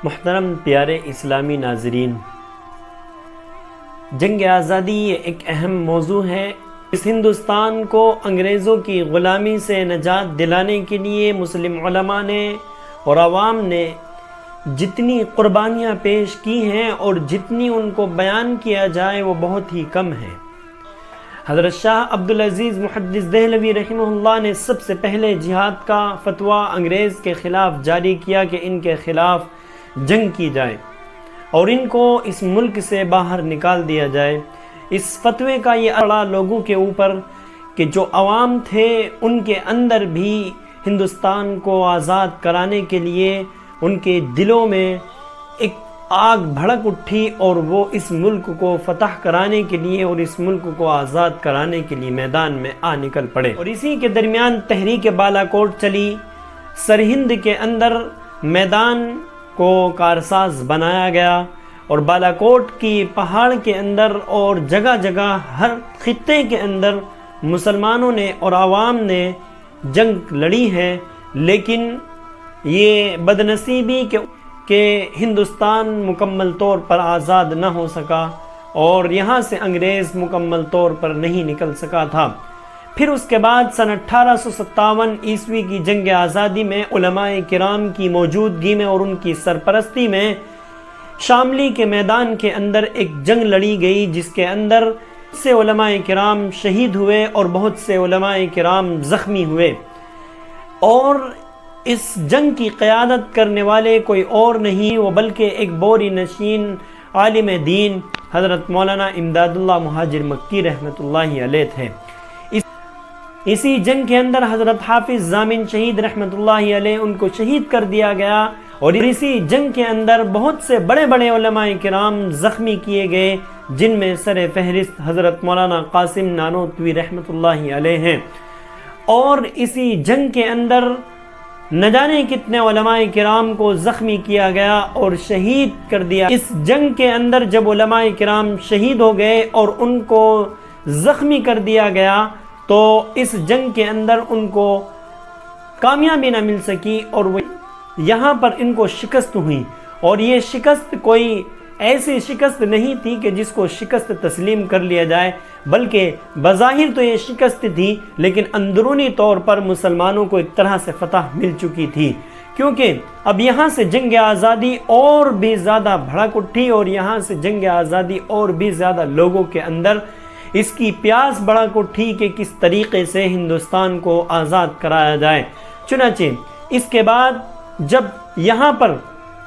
محترم پیارے اسلامی ناظرین، جنگ آزادی یہ ایک اہم موضوع ہے۔ اس ہندوستان کو انگریزوں کی غلامی سے نجات دلانے کے لیے مسلم علماء نے اور عوام نے جتنی قربانیاں پیش کی ہیں اور جتنی ان کو بیان کیا جائے وہ بہت ہی کم ہے۔ حضرت شاہ عبدالعزیز محدث دہلوی رحمہ اللہ نے سب سے پہلے جہاد کا فتویٰ انگریز کے خلاف جاری کیا کہ ان کے خلاف جنگ کی جائے اور ان کو اس ملک سے باہر نکال دیا جائے۔ اس فتوے کا یہ اثر لوگوں کے اوپر کہ جو عوام تھے ان کے اندر بھی ہندوستان کو آزاد کرانے کے لیے ان کے دلوں میں ایک آگ بھڑک اٹھی اور وہ اس ملک کو فتح کرانے کے لیے اور اس ملک کو آزاد کرانے کے لیے میدان میں نکل پڑے۔ اور اسی کے درمیان تحریک بالا کوٹ چلی۔ سرہند کے اندر میدان کو کارساز بنایا گیا اور بالا کوٹ کی پہاڑ کے اندر اور جگہ جگہ ہر خطے کے اندر مسلمانوں نے اور عوام نے جنگ لڑی ہے، لیکن یہ بدنصیبی کہ ہندوستان مکمل طور پر آزاد نہ ہو سکا اور یہاں سے انگریز مکمل طور پر نہیں نکل سکا تھا۔ پھر اس کے بعد سن 1857 عیسوی کی جنگ آزادی میں علماء کرام کی موجودگی میں اور ان کی سرپرستی میں شاملی کے میدان کے اندر ایک جنگ لڑی گئی، جس کے اندر سے علماء کرام شہید ہوئے اور بہت سے علماء کرام زخمی ہوئے۔ اور اس جنگ کی قیادت کرنے والے کوئی اور نہیں وہ بلکہ ایک بوری نشین عالم دین حضرت مولانا امداد اللہ مہاجر مکی رحمۃ اللہ علیہ تھے۔ اسی جنگ کے اندر حضرت حافظ ضامن شہید رحمۃ اللہ علیہ ان کو شہید کر دیا گیا اور اسی جنگ کے اندر بہت سے بڑے بڑے علماء کرام زخمی کیے گئے، جن میں سر فہرست حضرت مولانا قاسم نانوتوی رحمۃ اللہ علیہ ہیں۔ اور اسی جنگ کے اندر نہ جانے کتنے علماء کرام کو زخمی کیا گیا اور شہید کر دیا۔ اس جنگ کے اندر جب علماء کرام شہید ہو گئے اور ان کو زخمی کر دیا گیا تو اس جنگ کے اندر ان کو کامیابی نہ مل سکی اور وہ یہاں پر ان کو شکست ہوئی۔ اور یہ شکست کوئی ایسی شکست نہیں تھی کہ جس کو شکست تسلیم کر لیا جائے، بلکہ بظاہر تو یہ شکست تھی لیکن اندرونی طور پر مسلمانوں کو ایک طرح سے فتح مل چکی تھی، کیونکہ اب یہاں سے جنگ آزادی اور بھی زیادہ بھڑک اٹھی اور یہاں سے جنگ آزادی اور بھی زیادہ لوگوں کے اندر اس کی پیاس بھڑک اٹھی کہ کس طریقے سے ہندوستان کو آزاد کرایا جائے۔ چنانچہ اس کے بعد جب یہاں پر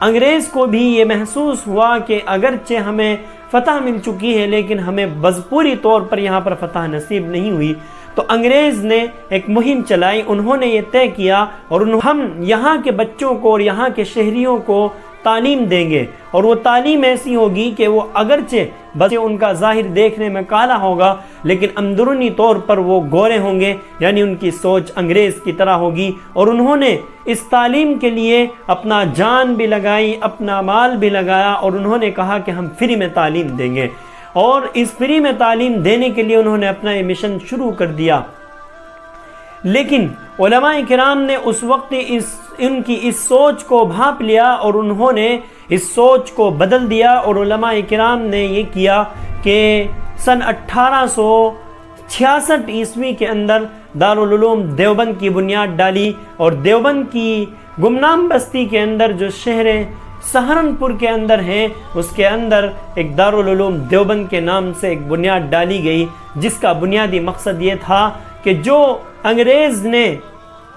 انگریز کو بھی یہ محسوس ہوا کہ اگرچہ ہمیں فتح مل چکی ہے لیکن ہمیں پوری طور پر یہاں پر فتح نصیب نہیں ہوئی، تو انگریز نے ایک مہم چلائی۔ انہوں نے یہ طے کیا اور ہم یہاں کے بچوں کو اور یہاں کے شہریوں کو تعلیم دیں گے، اور وہ تعلیم ایسی ہوگی کہ وہ اگرچہ بچے ان کا ظاہر دیکھنے میں کالا ہوگا لیکن اندرونی طور پر وہ گورے ہوں گے، یعنی ان کی سوچ انگریز کی طرح ہوگی۔ اور انہوں نے اس تعلیم کے لیے اپنا جان بھی لگائی، اپنا مال بھی لگایا اور انہوں نے کہا کہ ہم فری میں تعلیم دیں گے، اور اس فری میں تعلیم دینے کے لیے انہوں نے اپنا یہ مشن شروع کر دیا۔ لیکن علماء کرام نے اس وقت ان کی اس سوچ کو بھانپ لیا اور انہوں نے اس سوچ کو بدل دیا، اور علماء کرام نے یہ کیا کہ سن 1866 عیسوی کے اندر دارالعلوم دیوبند کی بنیاد ڈالی، اور دیوبند کی گمنام بستی کے اندر جو شہر سہارنپور کے اندر ہے اس کے اندر ایک دارالعلوم دیوبند کے نام سے ایک بنیاد ڈالی گئی، جس کا بنیادی مقصد یہ تھا کہ جو انگریز نے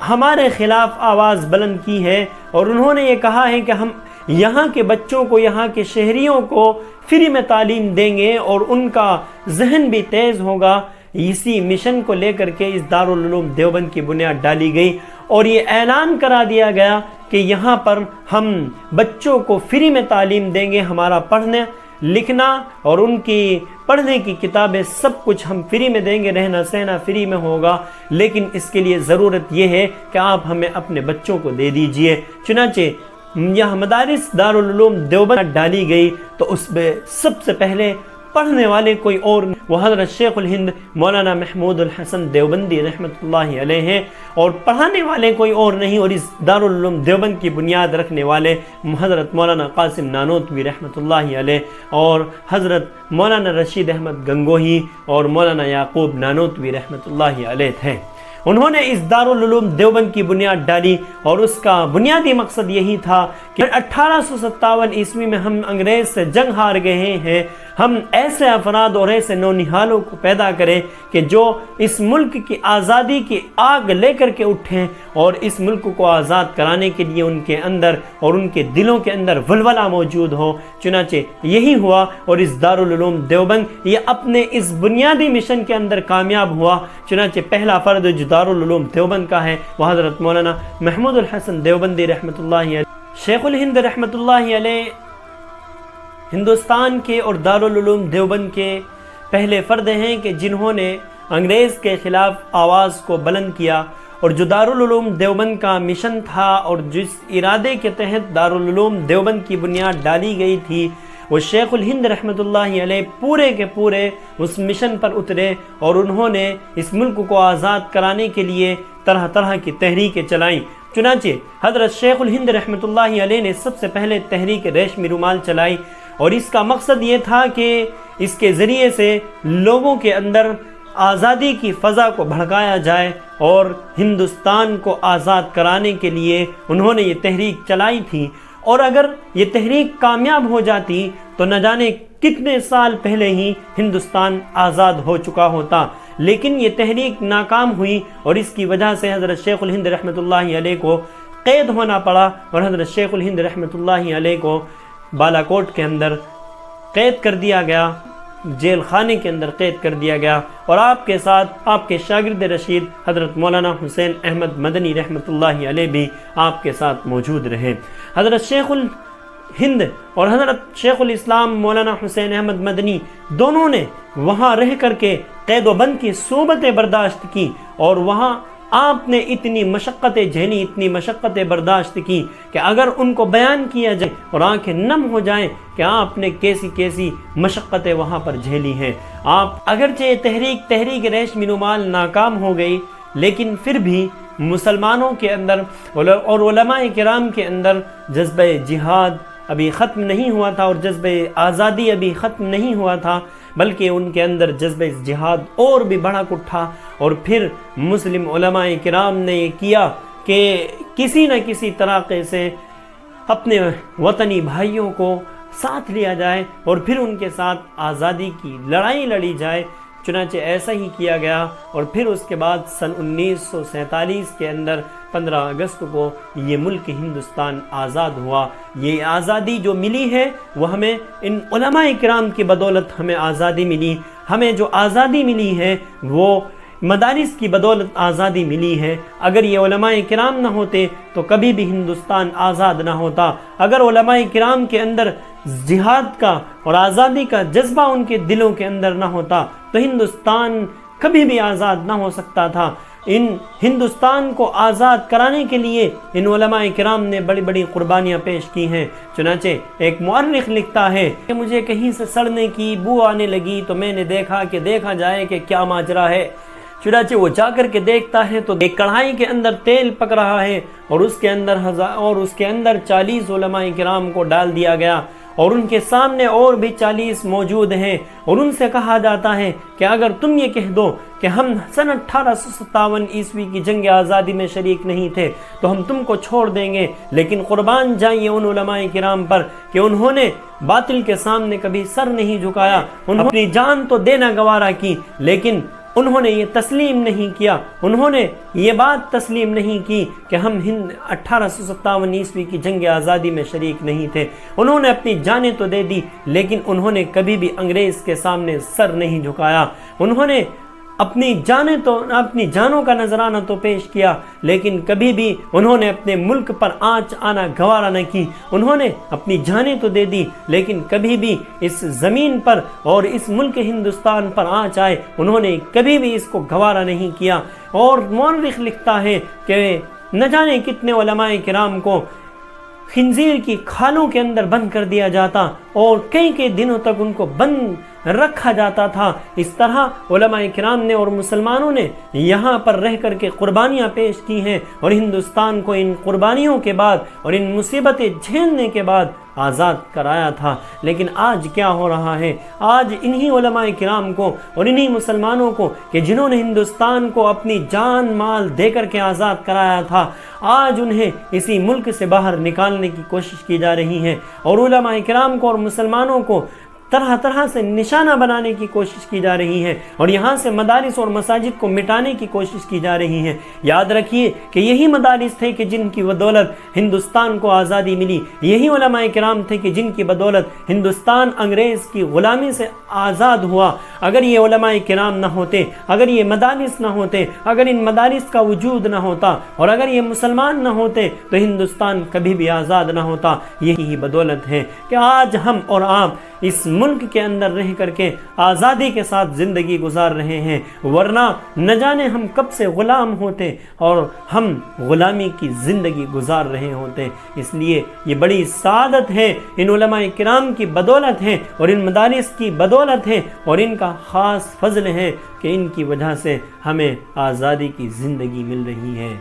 ہمارے خلاف آواز بلند کی ہے اور انہوں نے یہ کہا ہے کہ ہم یہاں کے بچوں کو، یہاں کے شہریوں کو فری میں تعلیم دیں گے اور ان کا ذہن بھی تیز ہوگا، اسی مشن کو لے کر کے اس دارالعلوم دیوبند کی بنیاد ڈالی گئی اور یہ اعلان کرا دیا گیا کہ یہاں پر ہم بچوں کو فری میں تعلیم دیں گے، ہمارا پڑھنا لکھنا اور ان کی پڑھنے کی کتابیں سب کچھ ہم فری میں دیں گے، رہنا سہنا فری میں ہوگا، لیکن اس کے لیے ضرورت یہ ہے کہ آپ ہمیں اپنے بچوں کو دے دیجئے۔ چنانچہ یہاں مدارس دارالعلوم دیوبند ڈالی گئی تو اس میں سب سے پہلے پڑھنے والے کوئی اور نہیں، وہ حضرت شیخ الہند مولانا محمود الحسن دیوبندی رحمۃ اللہ علیہ ہیں، اور پڑھانے والے کوئی اور نہیں، اور اس دارالعلوم دیوبند کی بنیاد رکھنے والے حضرت مولانا قاسم نانوتوی رحمۃ اللہ علیہ اور حضرت مولانا رشید احمد گنگوہی اور مولانا یعقوب نانوتوی رحمۃ اللہ علیہ تھے۔ انہوں نے اس دارالعلوم دیوبند کی بنیاد ڈالی، اور اس کا بنیادی مقصد یہی تھا کہ 1857 عیسوی میں ہم انگریز سے جنگ ہار گئے ہیں، ہم ایسے افراد اور ایسے نونہالوں کو پیدا کریں کہ جو اس ملک کی آزادی کی آگ لے کر کے اٹھیں، اور اس ملک کو آزاد کرانے کے لیے ان کے اندر اور ان کے دلوں کے اندر ولولہ موجود ہو۔ چنانچہ یہی ہوا، اور اس دارالعلوم دیوبند یہ اپنے اس بنیادی مشن کے اندر کامیاب ہوا۔ چنانچہ پہلا فرد جو دارالعلوم دیوبند کا ہے وہ حضرت مولانا محمود الحسن دیوبندی رحمۃ اللہ علیہ، شیخ الہند رحمۃ اللہ علیہ ہندوستان کے اور دارالعلوم دیوبند کے پہلے فرد ہیں کہ جنہوں نے انگریز کے خلاف آواز کو بلند کیا، اور جو دارالعلوم دیوبند کا مشن تھا اور جس ارادے کے تحت دارالعلوم دیوبند کی بنیاد ڈالی گئی تھی، وہ شیخ الہند رحمۃ اللہ علیہ پورے کے پورے اس مشن پر اترے، اور انہوں نے اس ملک کو آزاد کرانے کے لیے طرح طرح کی تحریکیں چلائیں۔ چنانچہ حضرت شیخ الہند رحمۃ اللہ علیہ نے سب سے پہلے تحریک ریشمی رومال چلائی، اور اس کا مقصد یہ تھا کہ اس کے ذریعے سے لوگوں کے اندر آزادی کی فضا کو بھڑکایا جائے، اور ہندوستان کو آزاد کرانے کے لیے انہوں نے یہ تحریک چلائی تھی۔ اور اگر یہ تحریک کامیاب ہو جاتی تو نہ جانے کتنے سال پہلے ہی ہندوستان آزاد ہو چکا ہوتا، لیکن یہ تحریک ناکام ہوئی، اور اس کی وجہ سے حضرت شیخ الہند رحمۃ اللہ علیہ کو قید ہونا پڑا، اور حضرت شیخ الہند رحمۃ اللہ علیہ کو بالا کوٹ کے اندر قید کر دیا گیا، جیل خانے کے اندر قید کر دیا گیا، اور آپ کے ساتھ آپ کے شاگرد رشید حضرت مولانا حسین احمد مدنی رحمۃ اللہ علیہ بھی آپ کے ساتھ موجود رہے۔ حضرت شیخ الہند اور حضرت شیخ الاسلام مولانا حسین احمد مدنی دونوں نے وہاں رہ کر کے قید و بند کی صحبتیں برداشت کی، اور وہاں آپ نے اتنی مشقتیں جھیلی، اتنی مشقتیں برداشت کی کہ اگر ان کو بیان کیا جائے اور آنکھیں نم ہو جائیں کہ آپ نے کیسی کیسی مشقتیں وہاں پر جھیلی ہیں۔ آپ اگرچہ تحریک ریشمی رومال ناکام ہو گئی، لیکن پھر بھی مسلمانوں کے اندر اور علماء کرام کے اندر جذبہ جہاد ابھی ختم نہیں ہوا تھا، اور جذبہ آزادی ابھی ختم نہیں ہوا تھا، بلکہ ان کے اندر جذبہ جہاد اور بھی بڑھک اٹھا، اور پھر مسلم علماء کرام نے یہ کیا کہ کسی نہ کسی طریقے سے اپنے وطنی بھائیوں کو ساتھ لیا جائے، اور پھر ان کے ساتھ آزادی کی لڑائی لڑی جائے۔ چنانچہ ایسا ہی کیا گیا، اور پھر اس کے بعد سن 1947 کے اندر 15 اگست کو یہ ملک ہندوستان آزاد ہوا۔ یہ آزادی جو ملی ہے وہ ہمیں ان علماء کرام کی بدولت ہمیں آزادی ملی۔ ہمیں جو آزادی ملی ہے وہ مدارس کی بدولت آزادی ملی ہے۔ اگر یہ علماء کرام نہ ہوتے تو کبھی بھی ہندوستان آزاد نہ ہوتا۔ اگر علماء کرام کے اندر جہاد کا اور آزادی کا جذبہ ان کے دلوں کے اندر نہ ہوتا تو ہندوستان کبھی بھی آزاد نہ ہو سکتا تھا۔ ان ہندوستان کو آزاد کرانے کے لیے ان علماء کرام نے بڑی بڑی قربانیاں پیش کی ہیں۔ چنانچہ ایک مورخ لکھتا ہے کہ مجھے کہیں سے سڑنے کی بو آنے لگی تو میں نے دیکھا جائے کہ کیا ماجرا ہے۔ چنانچہ وہ جا کر کے دیکھتا ہے تو ایک کڑھائی کے اندر تیل پک رہا ہے، اور اس کے اندر 40 علماء کرام کو ڈال دیا گیا، اور ان کے سامنے اور بھی 40 موجود ہیں، اور ان سے کہا جاتا ہے کہ اگر تم یہ کہہ دو کہ ہم سن 1857 عیسوی کی جنگ آزادی میں شریک نہیں تھے تو ہم تم کو چھوڑ دیں گے، لیکن قربان جائیے ان علماء کرام پر کہ انہوں نے باطل کے سامنے کبھی سر نہیں جھکایا۔ انہوں نے اپنی جان تو دینا گوارا کی، لیکن انہوں نے یہ تسلیم نہیں کیا، انہوں نے یہ بات تسلیم نہیں کی کہ ہم 1857 عیسوی کی جنگ آزادی میں شریک نہیں تھے۔ انہوں نے اپنی جانیں تو دے دی، لیکن انہوں نے کبھی بھی انگریز کے سامنے سر نہیں جھکایا۔ انہوں نے اپنی جانوں کا نذرانہ تو پیش کیا، لیکن کبھی بھی انہوں نے اپنے ملک پر آنچ آنا گوارا نہ کی۔ انہوں نے اپنی جانیں تو دے دی، لیکن کبھی بھی اس زمین پر اور اس ملک ہندوستان پر آنچ آئے انہوں نے کبھی بھی اس کو گوارا نہیں کیا۔ اور مورخ لکھتا ہے کہ نہ جانے کتنے علماء کرام کو خنزیر کی کھالوں کے اندر بند کر دیا جاتا اور کئی کئی دنوں تک ان کو بند رکھا جاتا تھا۔ اس طرح علماء کرام نے اور مسلمانوں نے یہاں پر رہ کر کے قربانیاں پیش کی ہیں، اور ہندوستان کو ان قربانیوں کے بعد اور ان مصیبتیں جھیلنے کے بعد آزاد کرایا تھا۔ لیکن آج کیا ہو رہا ہے؟ آج انہی علماء کرام کو اور انہی مسلمانوں کو کہ جنہوں نے ہندوستان کو اپنی جان مال دے کر کے آزاد کرایا تھا، آج انہیں اسی ملک سے باہر نکالنے کی کوشش کی جا رہی ہے، اور علماء کرام کو اور مسلمانوں کو طرح طرح سے نشانہ بنانے کی کوشش کی جا رہی ہے، اور یہاں سے مدارس اور مساجد کو مٹانے کی کوشش کی جا رہی ہے۔ یاد رکھیے کہ یہی مدارس تھے کہ جن کی بدولت ہندوستان کو آزادی ملی، یہی علماء کرام تھے کہ جن کی بدولت ہندوستان انگریز کی غلامی سے آزاد ہوا۔ اگر یہ علماء کرام نہ ہوتے، اگر یہ مدارس نہ ہوتے، اگر ان مدارس کا وجود نہ ہوتا، اور اگر یہ مسلمان نہ ہوتے، تو ہندوستان کبھی بھی آزاد نہ ہوتا۔ یہی بدولت ہے کہ آج ہم اور آپ اس ملک کے اندر رہ کر کے آزادی کے ساتھ زندگی گزار رہے ہیں، ورنہ نہ جانے ہم کب سے غلام ہوتے اور ہم غلامی کی زندگی گزار رہے ہوتے۔ اس لیے یہ بڑی سعادت ہے، ان علماء کرام کی بدولت ہے، اور ان مدارس کی بدولت ہے، اور ان کا خاص فضل ہے کہ ان کی وجہ سے ہمیں آزادی کی زندگی مل رہی ہے۔